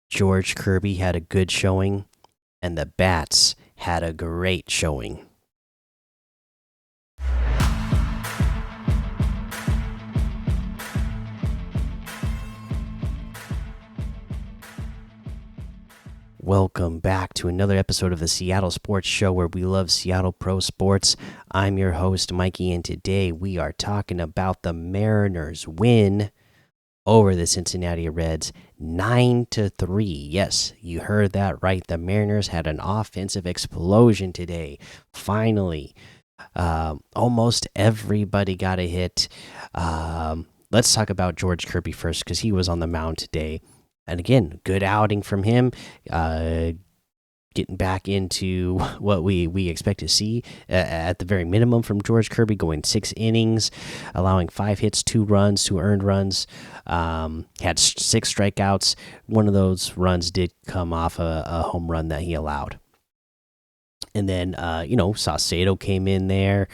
George Kirby had a good showing, and the Bats had a great showing. Welcome back to another episode of the Seattle Sports Show where we love Seattle pro sports. I'm your host, Mikey, and today we are talking about the Mariners' win over the Cincinnati Reds 9-3. Yes, you heard that right. The Mariners had an offensive explosion today. Finally, almost everybody got a hit. Let's talk about George Kirby first because he was on the mound today. And again, good outing from him. Getting back into what we expect to see at the very minimum from George Kirby, going 6 innings, allowing 5 hits, 2 runs, 2 earned runs. Had 6 strikeouts. One of those runs did come off a home run that he allowed. And then, Saucedo came in there,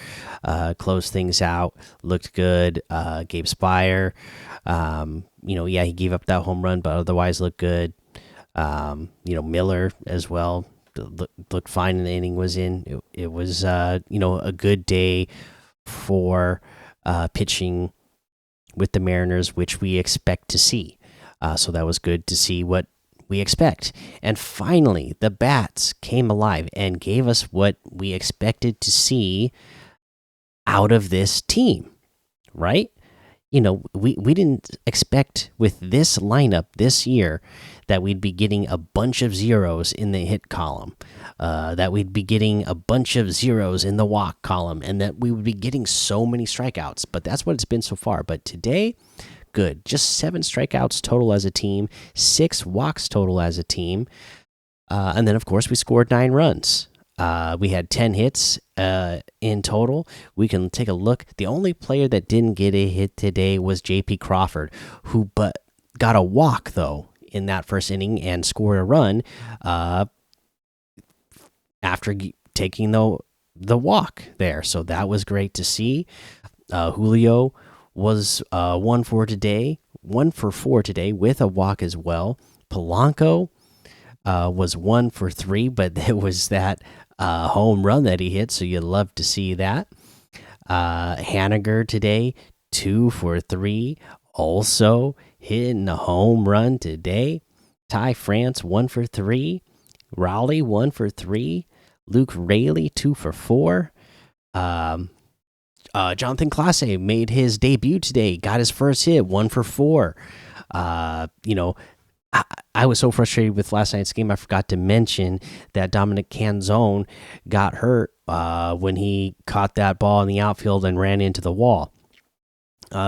closed things out, looked good. Gabe Spire, he gave up that home run, but otherwise looked good. Miller as well looked fine in the inning was in. It was, a good day for pitching with the Mariners, which we expect to see. So that was good to see what we expect. And finally, the Bats came alive and gave us what we expected to see out of this team, right? We didn't expect with this lineup this year that we'd be getting a bunch of zeros in the hit column, that we'd be getting a bunch of zeros in the walk column, and that we would be getting so many strikeouts. But that's what it's been so far. But today, good. Just 7 strikeouts total as a team, 6 walks total as a team. And then, of course, we scored 9 runs. We had 10 hits in total. We can take a look. The only player that didn't get a hit today was J.P. Crawford, who but got a walk, though, in that first inning and scored a run after taking the walk there. So that was great to see. Julio was 1 for today, 1 for 4 today with a walk as well. Polanco was 1 for 3, but there was that home run that he hit, so you'd love to see that. Haniger today, 2 for 3, also hitting a home run today. Ty France, 1 for 3. Raleigh, 1 for 3. Luke Rayleigh, 2 for 4. Jonathan Clase made his debut today, got his first hit, 1 for 4. I was so frustrated with last night's game. I forgot to mention that Dominic Canzone got hurt when he caught that ball in the outfield and ran into the wall.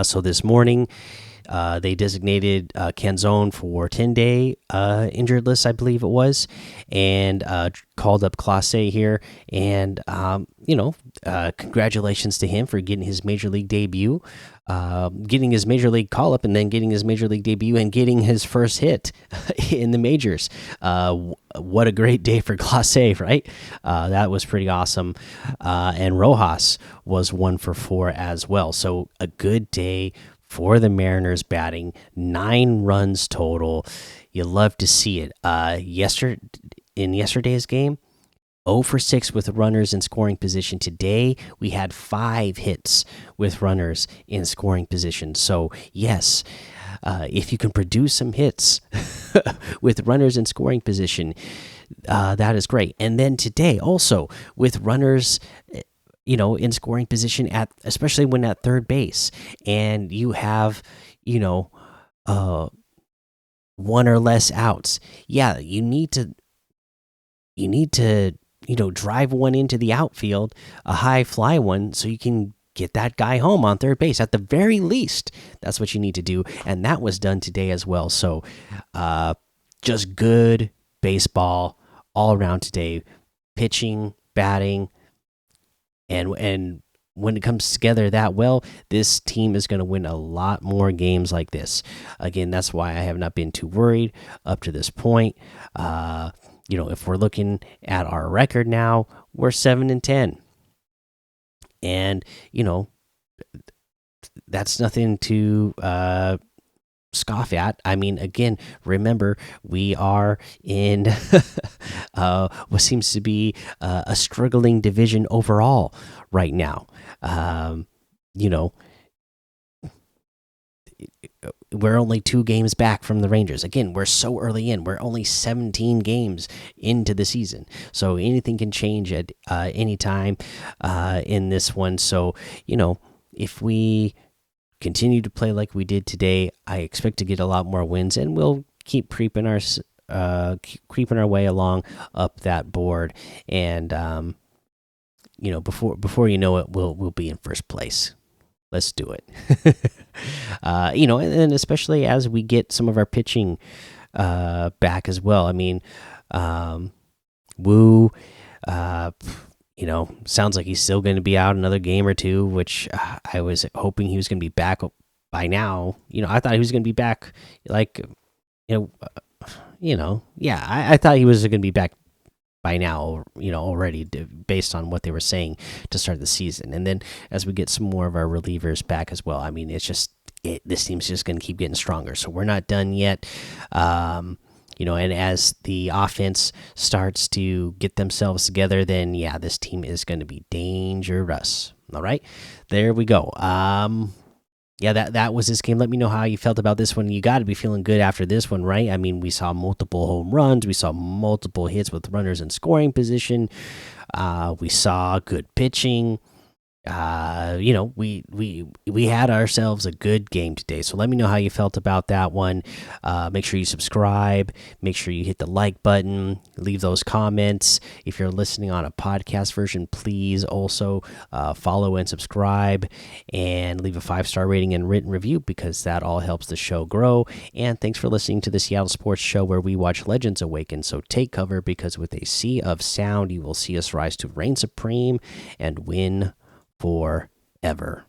So this morning, they designated Canzone for 10-day injured list, I believe it was, and called up Clase here. And congratulations to him for getting his major league debut, getting his major league call up, and then getting his major league debut and getting his first hit in the majors. What a great day for Clase, right? That was pretty awesome. And Rojas was 1 for 4 as well. So a good day for the Mariners batting, 9 runs total. You love to see it. In yesterday's game, 0 for 6 with runners in scoring position. Today, we had 5 hits with runners in scoring position. So, yes, if you can produce some hits with runners in scoring position, that is great. And then today, also with runners in scoring position especially when at third base, and you have, 1 or less outs. Yeah, you need to drive one into the outfield, a high fly one, so you can get that guy home on third base. At the very least, that's what you need to do, and that was done today as well. So, just good baseball all around today, pitching, batting. And when it comes together that well, this team is going to win a lot more games like this. Again, that's why I have not been too worried up to this point. If we're looking at our record now, we're 7-10, and that's nothing to scoff at. I mean, again, remember we are in what seems to be a struggling division overall right now. You know, we're only 2 games back from the Rangers. Again, we're so early in. We're only 17 games into the season, so anything can change at any time in this one. So if we continue to play like we did today, I expect to get a lot more wins, and we'll keep creeping our way along up that board. And before you know it, we'll be in first place. Let's do it. And especially as we get some of our pitching back as well. I mean, Woo, sounds like he's still going to be out another game or two, which I was hoping he was going to be back by now. I thought he was going to be back, like, yeah, I thought he was going to be back by now, already, based on what they were saying to start the season. And then as we get some more of our relievers back as well, I mean, it's just this team's just going to keep getting stronger. So we're not done yet. And as the offense starts to get themselves together, then yeah, this team is going to be dangerous. All right, there we go. Yeah, that was this game. Let me know how you felt about this one. You got to be feeling good after this one, right? I mean, we saw multiple home runs. We saw multiple hits with runners in scoring position. We saw good pitching. We had ourselves a good game today. So let me know how you felt about that one. Make sure you subscribe. Make sure you hit the like button. Leave those comments. If you're listening on a podcast version, please also follow and subscribe, and leave a 5-star rating and written review, because that all helps the show grow. And thanks for listening to the Seattle Sports Show, where we watch legends awaken. So take cover, because with a sea of sound, you will see us rise to reign supreme and win forever.